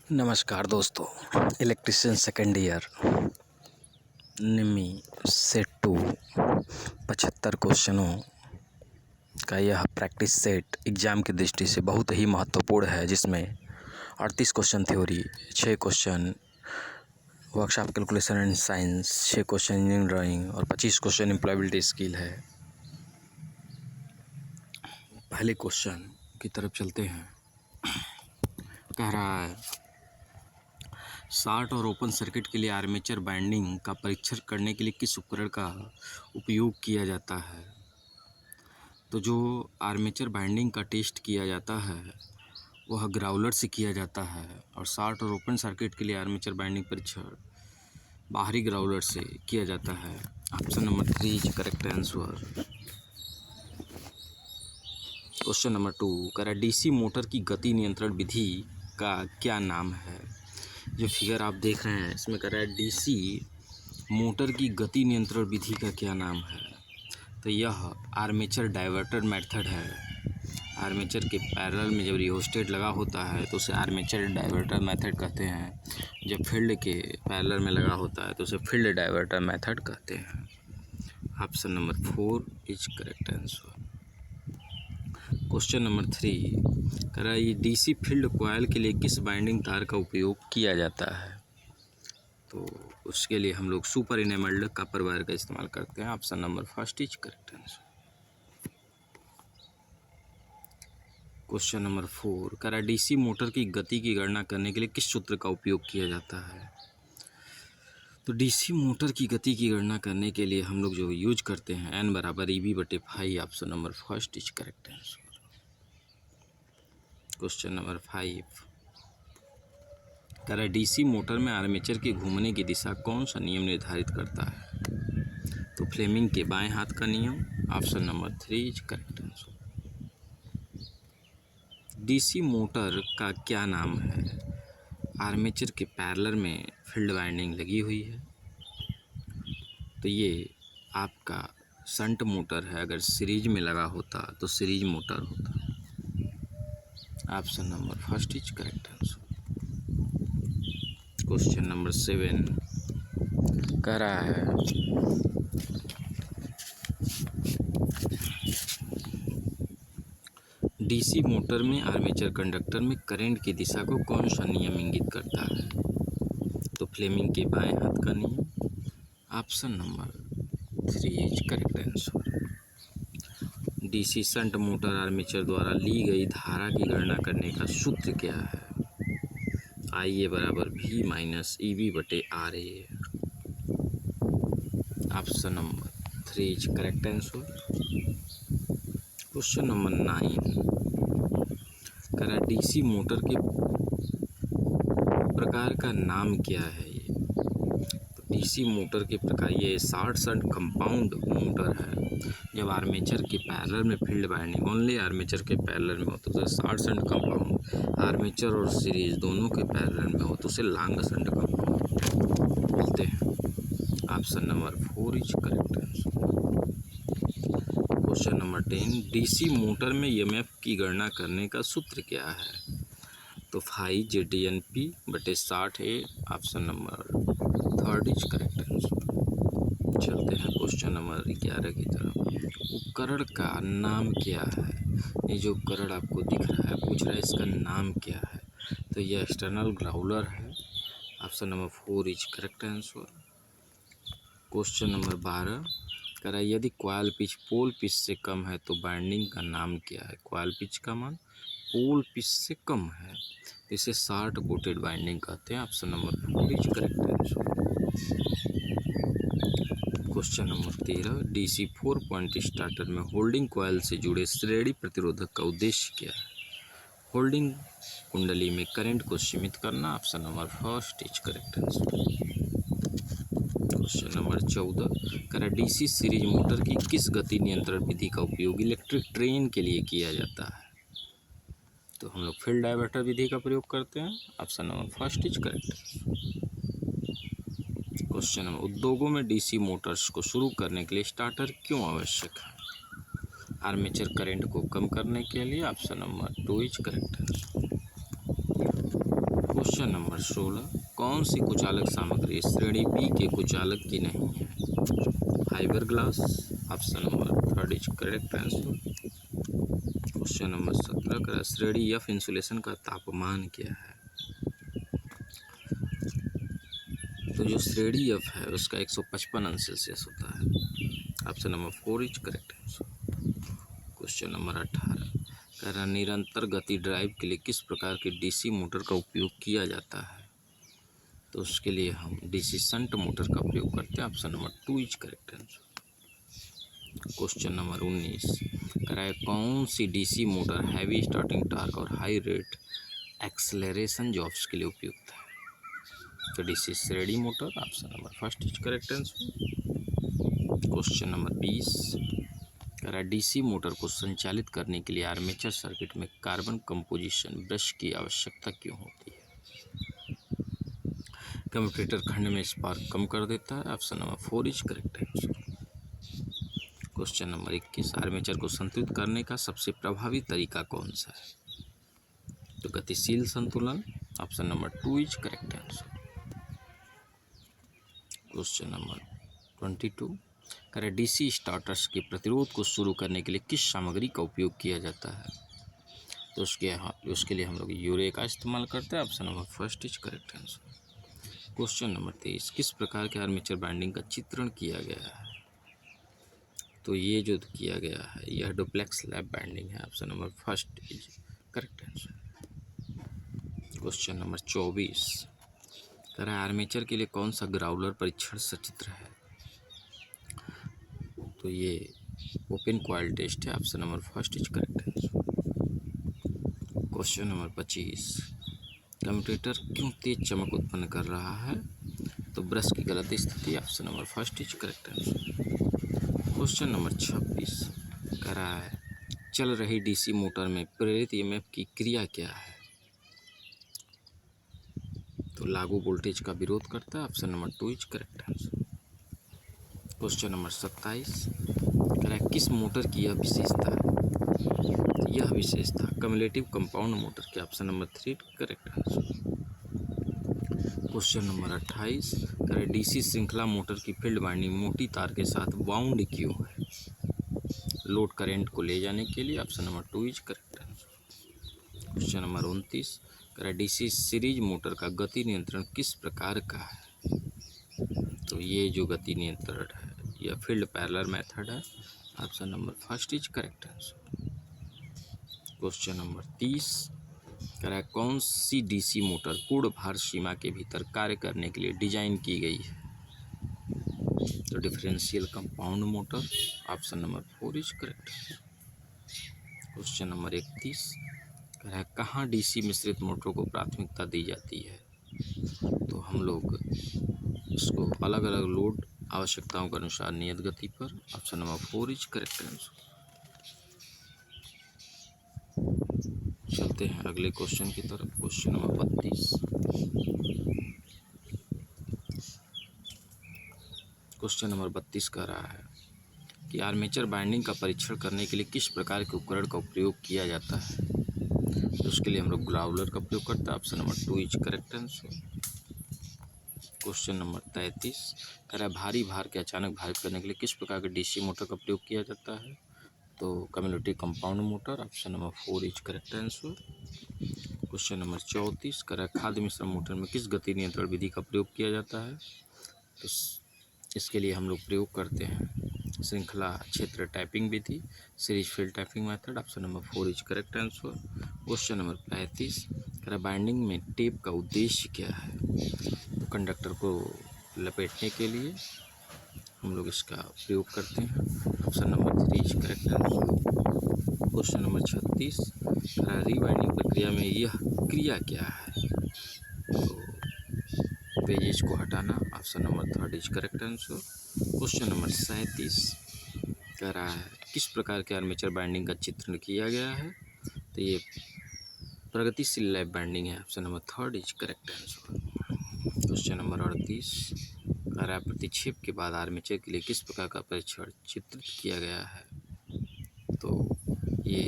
नमस्कार दोस्तों, electrician second year निमी set 2 75 क्वेश्चनों का यह प्रैक्टिस सेट एग्ज़ाम की दृष्टि से बहुत ही महत्वपूर्ण है, जिसमें 38 question theory, 6 question workshop calculation and science, 6 question engineering drawing और 25 क्वेश्चन एम्प्लॉयबिलिटी स्किल है। पहले क्वेश्चन की तरफ चलते हैं। कह रहा है शॉर्ट और ओपन सर्किट के लिए आर्मेचर बाइंडिंग का परीक्षण करने के लिए किस उपकरण का उपयोग किया जाता है। तो जो आर्मेचर बाइंडिंग का टेस्ट किया जाता है वह ग्राउलर से किया जाता है, और शॉर्ट और ओपन सर्किट के लिए आर्मेचर बाइंडिंग परीक्षण बाहरी ग्राउलर से किया जाता है। Option number 3 is correct answer. Question number 2 कह डीसी मोटर की गति नियंत्रण विधि का क्या नाम है। जो फिगर आप देख रहे हैं इसमें कह रहा है डीसी मोटर की गति नियंत्रण विधि का क्या नाम है। तो यह आर्मेचर डाइवर्टर मेथड है। आर्मेचर के पैरेलल में जब रियोस्टेट लगा होता है तो उसे आर्मेचर डाइवर्टर मेथड कहते हैं। जब फील्ड के पैरेलल में लगा होता है तो उसे फील्ड डाइवर्टर मेथड कहते हैं। Option number 4 is correct answer. Question number 3 कह रहा है ये डीसी फील्ड कॉयल के लिए किस बाइंडिंग तार का उपयोग किया जाता है। तो उसके लिए हम लोग सुपर इनेमल्ड कॉपर वायर का इस्तेमाल करते हैं। Option number 1 is correct answer. Question number 4 कह रहा है डीसी मोटर की गति की गणना करने के लिए किस सूत्र का उपयोग किया जाता है। तो डीसी मोटर की गति की गणना करने के लिए हम लोग जो यूज करते हैं N बराबर EB/5। Option number 1 is correct answer. Question number 5 कह रहा है डीसी मोटर में आर्मेचर के घूमने की दिशा कौन सा नियम निर्धारित करता है। तो फ्लेमिंग के बाएं हाथ का नियम। Option number 3 is correct answer. DC motor का क्या नाम है। आर्मेचर के पैरेलल में फील्ड वाइंडिंग लगी हुई है, तो ये आपका शंट मोटर है। अगर सीरीज में लगा होता तो सीरीज मोटर होता। Option number 1 is correct answer. Question number 7 कह रहा है डीसी मोटर में आर्मेचर कंडक्टर में करंट की दिशा को कौन सा नियम इंगित करता है। तो फ्लेमिंग के बाएं हाथ का नियम। Option number 3 is correct answer. DC shunt motor armature द्वारा ली गई धारा की गणना करने का सूत्र क्या है। IA बराबर V minus EB/RA। Option number 3 is correct answer. Question number 9 कह रहा डीसी मोटर के प्रकार का नाम क्या है। ये तो डीसी मोटर के प्रकार ये शॉर्ट शंट कंपाउंड मोटर है। जब आर्मेचर के पैरेलल में फील्ड वाइंडिंग ओनली आर्मेचर के पैरेलल में हो तो उसे शॉर्ट शंट कंपाउंड, आर्मेचर और सीरीज दोनों के पैरेलल में हो तो उसे लॉन्ग शंट कंपाउंड बोलते हैं। Option number 4 is correct answer. Question number 10 DC motor में EMF की गणना करने का सूत्र क्या है। तो 5 ZNP/60A। Option number 3 is correct answer. चलते हैं क्वेश्चन नंबर 11 की तरफ। उपकरण का नाम क्या है। ये जो उपकरण आपको दिख रहा है पूछ रहा है इसका नाम क्या है। तो ये एक्सटर्नल ग्राउलर है। Option number 4 is correct answer. Question number 12 कह रहा है यदि कॉइल पिच पोल पिच से कम है तो बाइंडिंग का नाम क्या है। कॉइल पिच का मान पोल पिच से कम है, इसे शॉर्ट कोटेड बाइंडिंग कहते हैं। Option number 4 is correct answer. Question number 13 DC 4 point starter में होल्डिंग कॉइल से जुड़े श्रेणी प्रतिरोधक का उद्देश्य क्या है। होल्डिंग कुंडली में करंट को सीमित करना। Option number 1 is correct answer. Question number 14 कह रहा डीसी सीरीज मोटर की किस गति नियंत्रण विधि का उपयोग इलेक्ट्रिक ट्रेन के लिए किया जाता है। तो हम लोग फील्ड डाइवर्टर विधि का प्रयोग करते हैं। Option number 1 is correct. Question number उद्योगों में डीसी मोटर्स को शुरू करने के लिए स्टार्टर क्यों आवश्यक है। आर्मेचर करंट को कम करने के लिए। Option number 2 is correct answer. Question question number 16, कौन सी कुचालक सामग्री श्रेणी बी के कुचालक की नहीं है? Fibre glass, option number third is correct answer. Question number 17 का श्रेणी एफ इंसुलेशन का तापमान क्या है? तो जो श्रेणी एफ है उसका 155 अंश सेल्सियस होता है। Option number 4 is correct answer. Question number 18 कह रहा निरंतर गति ड्राइव के लिए किस प्रकार की डीसी मोटर का उपयोग किया जाता है? तो उसके लिए हम डीसी शंट मोटर का प्रयोग करते हैं। Option number 2 is correct answer. Question number 19 कह रहा है कौन सी DC motor heavy starting torque और हाई रेट एक्सेलरेशन जॉब्स के लिए उपयुक्त है? तो डीसी श्रेणी motor, option number first is correct answer. Question number 20 कह रहा है डीसी मोटर को संचालित करने के लिए आर्मेचर सर्किट में कार्बन कंपोजिशन ब्रश की आवश्यकता क्यों होती है? कम्यूटेटर खंड में स्पार्क कम कर देता है। Option number 4 is correct answer. Question number 21 armature को संतुलित करने का सबसे प्रभावी तरीका कौन सा है? तो गतिशील संतुलन, option number 2 is correct answer. Question number 22 कह रहे डीसी स्टार्टर्स के प्रतिरोध को शुरू करने के लिए किस सामग्री का उपयोग किया जाता है? तो उसके लिए हम लोग यूरिया का इस्तेमाल करते हैं। Option number first is correct answer. Question number 23 किस प्रकार के आर्मेचर बाइंडिंग का चित्रण किया गया है? तो ये जो किया गया है यह डुप्लेक्स लैप बाइंडिंग है। Option number first is correct answer. Question number 24 कह रहा है आर्मेचर के लिए कौन सा ग्राउलर परीक्षण सचित्र है? तो ये ओपन कॉइल टेस्ट है। Option number first is correct answer. Question number 25 commutator क्यों तेज चमक उत्पन्न कर रहा है? तो ब्रश की गलत स्थिति, option number first is correct answer. Question number 26 कह रहा है चल रही डीसी मोटर में प्रेरित ईएमएफ की क्रिया क्या है? तो लागू वोल्टेज का विरोध करता है। Option number 2 is correct answer. Question number 27 कह रहा है किस मोटर की यह विशेषता है? यह विशेषता कम्युलेटिव कंपाउंड मोटर के, option number 3 correct answer. Question number 28 कह रहा है डीसी श्रृंखला मोटर की फील्ड वाइंडिंग मोटी तार के साथ वाउंड क्यों है? लोड करंट को ले जाने के लिए, option number 2 is correct answer. Question number 29 कह रहा है डीसी सीरीज मोटर का गति नियंत्रण किस प्रकार का है? तो ये जो गति नियंत्रण है यह फील्ड पैरेलल मेथड है। Option number first is correct answer. Question number 30 कह रहा है कौन सी डीसी मोटर पूर्ण भार सीमा के भीतर कार्य करने के लिए डिजाइन की गई है? तो differential compound motor, option number 4 is correct. Question number 31 कह रहा है कहाँ डीसी मिश्रित मोटर को प्राथमिकता दी जाती है? तो हम लोग इसको अलग अलग लोड आवश्यकताओं के अनुसार नियत गति पर, option number 4 is correct answer. चलते हैं अगले क्वेश्चन की तरफ। क्वेश्चन नंबर 32 क्वेश्चन नंबर 32 कह रहा है कि आर्मेचर बाइंडिंग का परीक्षण करने के लिए किस प्रकार के उपकरण का प्रयोग किया जाता है? तो उसके लिए हम लोग ग्राउलर का प्रयोग करते हैं। Option number 2 is correct answer. Question number 33 कह रहा है भारी भार के अचानक भारित करने के लिए किस प्रकार के डीसी मोटर का प्रयोग किया जाता है? तो cumulative compound motor, option number 4 is correct answer. Question number 34 कह रहा है खाद्य मिश्रण मोटर में किस गति नियंत्रण विधि का प्रयोग किया जाता है? तो इसके लिए हम लोग प्रयोग करते हैं श्रृंखला क्षेत्र tapping Vidhi, series field tapping method, option number 4 is correct answer. Question number 35 कह रहा बाइंडिंग में टेप का उद्देश्य क्या है? तो कंडक्टर को लपेटने के लिए हम लोग इसका प्रयोग करते हैं। Option number 3 is correct answer. Question number 36 कह रहा रीबाइंडिंग प्रक्रिया में यह क्रिया क्या है? तो पेजेज को हटाना, option number 3 is correct answer. Question number 37 कह रहा है किस प्रकार के आर्मेचर बाइंडिंग का चित्रण किया गया है? तो ये प्रगतिशील लैप बाइंडिंग है। Option number 3 is correct answer. Question number 38 कह रहा है प्रतिक्षेप के बाद आर्मेचर के लिए किस प्रकार का परीक्षण चित्रित किया गया है? तो ये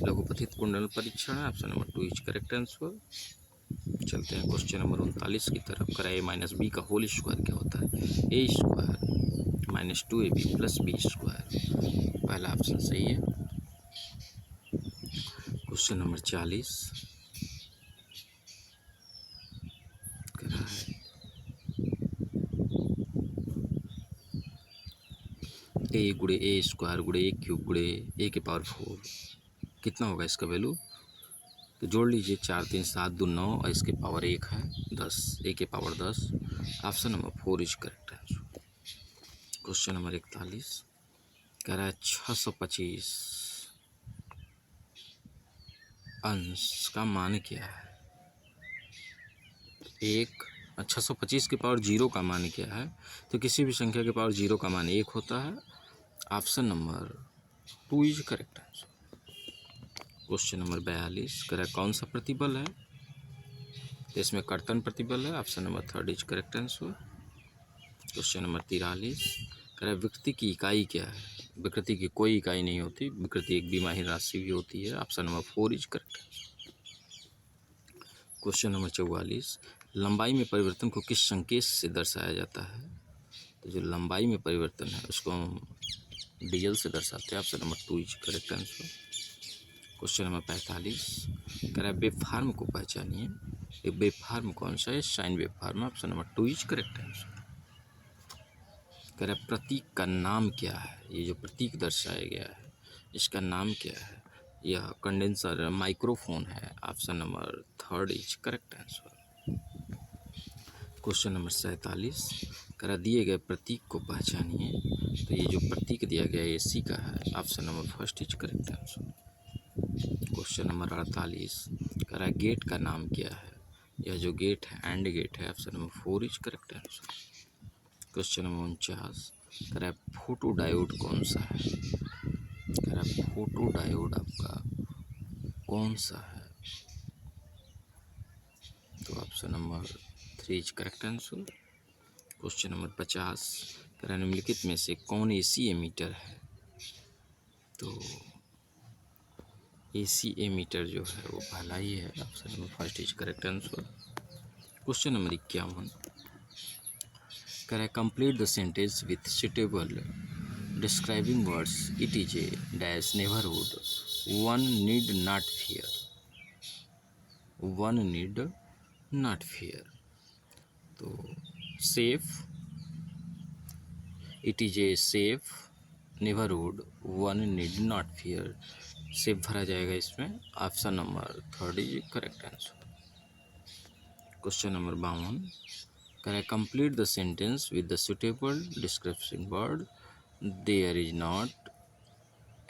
लघुपथित कुंडल परीक्षण है। Option number 2 is correct answer. चलते हैं क्वेश्चन नंबर 39 की तरफ। करा ए माइनस बी का होल स्क्वायर क्या होता है? A square minus 2ab plus B square. पहला ऑप्शन सही है। क्वेश्चन नंबर 40 करा है ए गुड़े ए स्क्वायर गुड़े ए क्यूब गुड़े ए के पावर 4 कितना होगा इसका वैल्यू? तो जोड़ लीजिए, 4 3 7 2 9 और इसके पावर 1 है 10, ए के power 10। Option number 4 is correct answer. Question number 41 कह रहा है 625 अंश का मान क्या है? 625 के पावर 0 का मान क्या है? तो किसी भी संख्या के पावर 0 का मान 1 होता है। Option number 2 is correct answer. Question number 42 कह रहा है कौन सा प्रतिबल है? तो इसमें कर्तन प्रतिबल है। Option number 3 is correct answer. Question number 43 कह रहा है विकृति की इकाई क्या है? विकृति की कोई इकाई नहीं होती, विकृति एक विमाहीन राशि भी होती है। Option number 4 is correct answer. Question number 44 लंबाई में परिवर्तन को किस संकेत से दर्शाया जाता है? तो जो लंबाई में परिवर्तन है उसको हम डीएल से दर्शाते हैं। Option number 2 is correct answer. Question number 45 कह रहा है वेब फॉर्म को पहचानिए। ये वेब फॉर्म कौन सा है? Sign web form. Option number 2 is correct answer. कह रहा है प्रतीक का नाम क्या है? ये जो प्रतीक दर्शाया गया है इसका नाम क्या है? यह कंडेंसर माइक्रोफोन है। Option number 3 is correct answer. Question number 47 कह रहा दिए गए प्रतीक को पहचानिए। तो ये जो प्रतीक दिया गया है एसी का है। Option number 1 is correct answer. Question number 48 कह रहा है गेट का नाम क्या है? यह जो गेट है एंड गेट है। Option number 4 is correct answer. Question number 49 कह रहा है फोटो डायोड कौन सा है? कह रहा है फोटो डायोड आपका कौन सा है? तो option number 3 is correct answer. Question number 50 कह रहा है निम्नलिखित में से कौन एसी एमीटर है? तो एसी एमीटर जो है वो पहला ही है। Option number 1 is correct answer. Question number 51 कह रहा है complete the sentence with suitable describing words. It is a dash neighbourhood one need not fear. One need not fear. तो safe, it is a safe neighbourhood one need not fear. Safe भरा जाएगा इसमें। Option number 3 is correct answer. Question number 52 कह रहा है complete the sentence with the suitable description word. There is not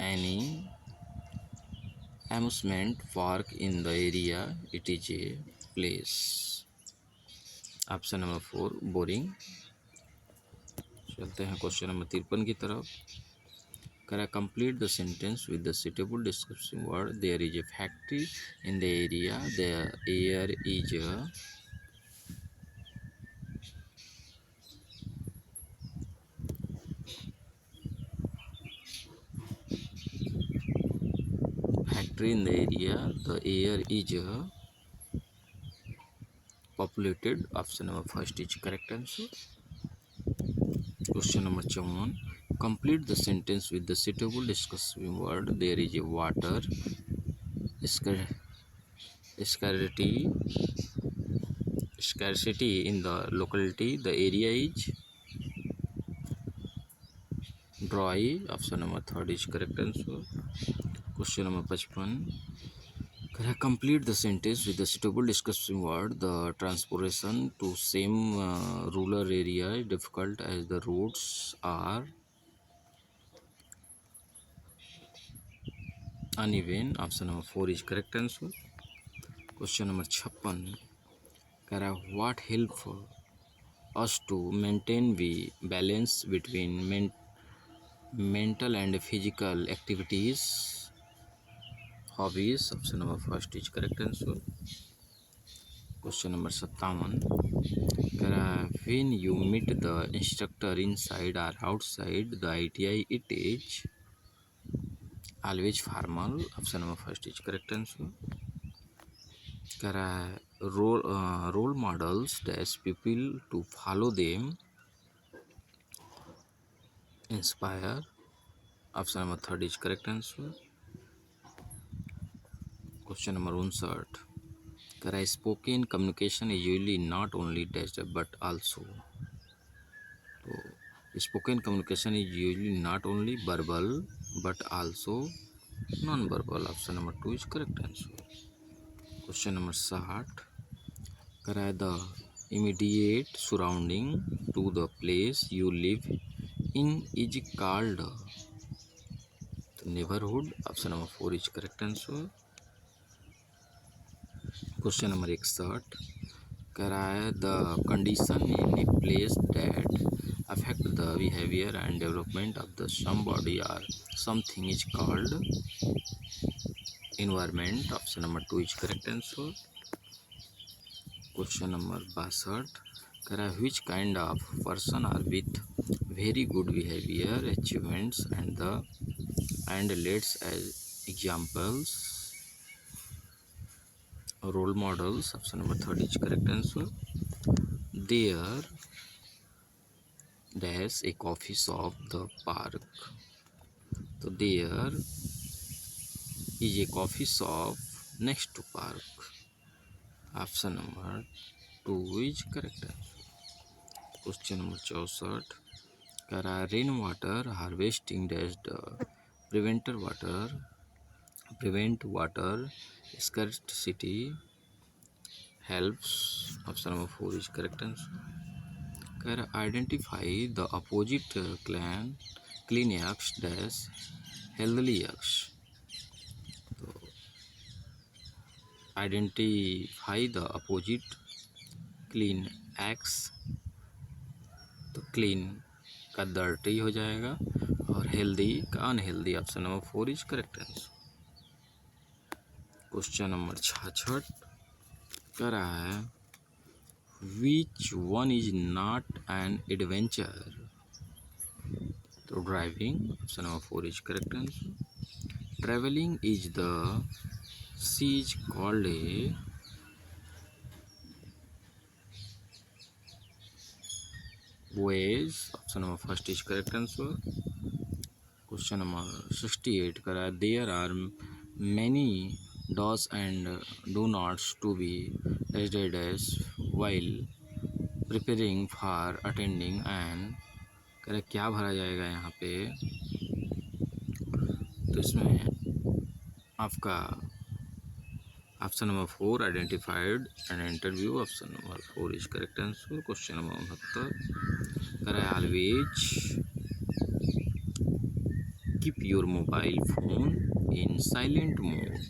any amusement park in the area, it is a place। Option number 4 boring. चलते हैं question number 53 की तरफ। कह रहा है complete the sentence with the suitable description word. There is a factory in the area, the air is factory in the area, the air is populated. Option number 1 is correct answer. Question number 54 complete the sentence with the suitable descriptive word. There is a water scarcity in the locality, the area is dry। Option number 3 is correct answer. Question number 55 कह रहा है complete the sentence with the suitable descriptive word. The transportation to same rural area is difficult as the roads are uneven। Option number 4 is correct answer. Question number 56 कह रहा है what help us to maintain we balance between mental and physical activities, hobbies। Option number 1 is correct answer. Question number 57 कह रहा है when you meet the instructor inside or outside the ITI it is always formal. Option number 1 is correct answer. कह रहा है role models dash people to follow them, inspire. Option number third is correct answer. Question number 59. Spoken communication is usually not only dash but also. तो spoken communication is usually not only verbal but also non-verbal. Option number 2 is correct answer. Question number 60. The immediate surrounding to the place you live in is called the neighborhood. Option number 4 is correct answer. Question number 61. The condition in a place that affect the behavior and development of the somebody or something is called environment. Option number 2 is correct answer. Question number 62. Which kind of person are with very good behavior achievements and let's as examples role models. Option number 3 is correct answer. There dash a coffee shop the park. So there is a coffee shop next to park. Option number 2 is correct answer. Question number 64. Rainwater harvesting dash the prevent water scarcity helps. Option number 4 is correct answer. Identify the opposite clean acts dash healthy acts. तो identify the opposite clean acts, तो clean का dirty हो जाएगा और healthy का unhealthy. Option number 4 is correct answer. Question number 66 कह रहा है which one is not an adventure. तो driving. Option number 4 is correct answer. Travelling is the sea is called a ways. Option number first is correct answer. Question number 68 करा there are many do's and do nots to be dash while preparing for attending and करा क्या भरा जाएगा यहाँ पे. तो इसमें आपका option number 4 identified an interview. Option number 4 is correct answer. Question number 69 करा always keep your mobile phone in silent mode.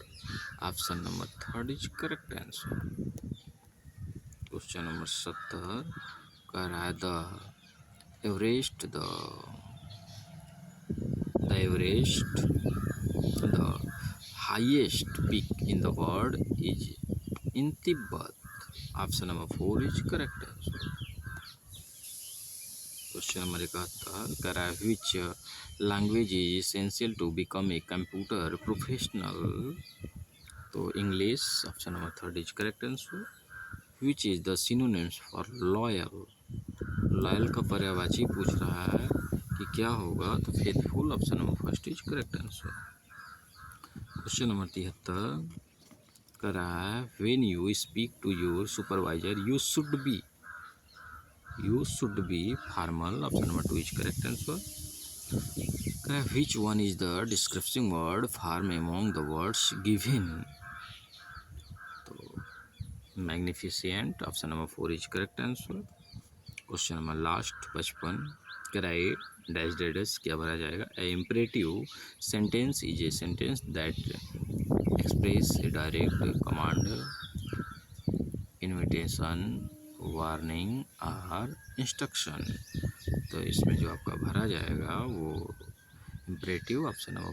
Option number 3 is correct answer. Question number 70 करा the Everest highest peak in the world is in Tibet. Option number 4 is correct answer. Question number 71 करा which language is essential to become a computer professional. तो English. Option number 3 is correct answer. Which is the synonyms for loyal. Loyal का पर्यायवाची पूछ रहा है कि क्या होगा. तो faithful. Option number first is correct answer. Question number 73 कर रहा है when you speak to your supervisor you should be formal. Option number 2 is correct answer. कर रहा है which one is the descriptive word form among the words given. तो magnificent. Option number 4 is correct answer. Question number last 55 कराए dash dash क्या भरा जाएगा. A imperative sentence is a sentence that express a direct command invitation warning और instruction. तो इसमें जो आपका भरा जाएगा वो imperative. Option number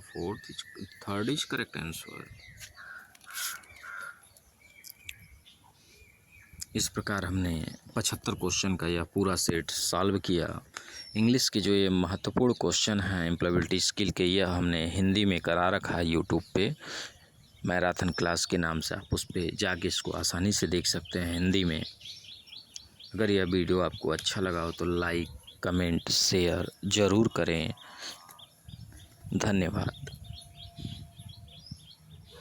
3 is correct answer. इस प्रकार हमने 75 क्वेश्चन का यह पूरा सेट सॉल्व किया. इंग्लिश के जो ये महत्वपूर्ण क्वेश्चन हैं एम्प्लॉयबिलिटी स्किल के, यह हमने हिंदी में करा रखा है यूट्यूब पे. मैराथन क्लास के नाम से आप उस पर जाके इसको आसानी से देख सकते हैं हिंदी में। अगर यह वीडियो आपको अच्छा लगा हो तो लाइक, कमेंट, शेयर ज़रूर करें। धन्यवाद।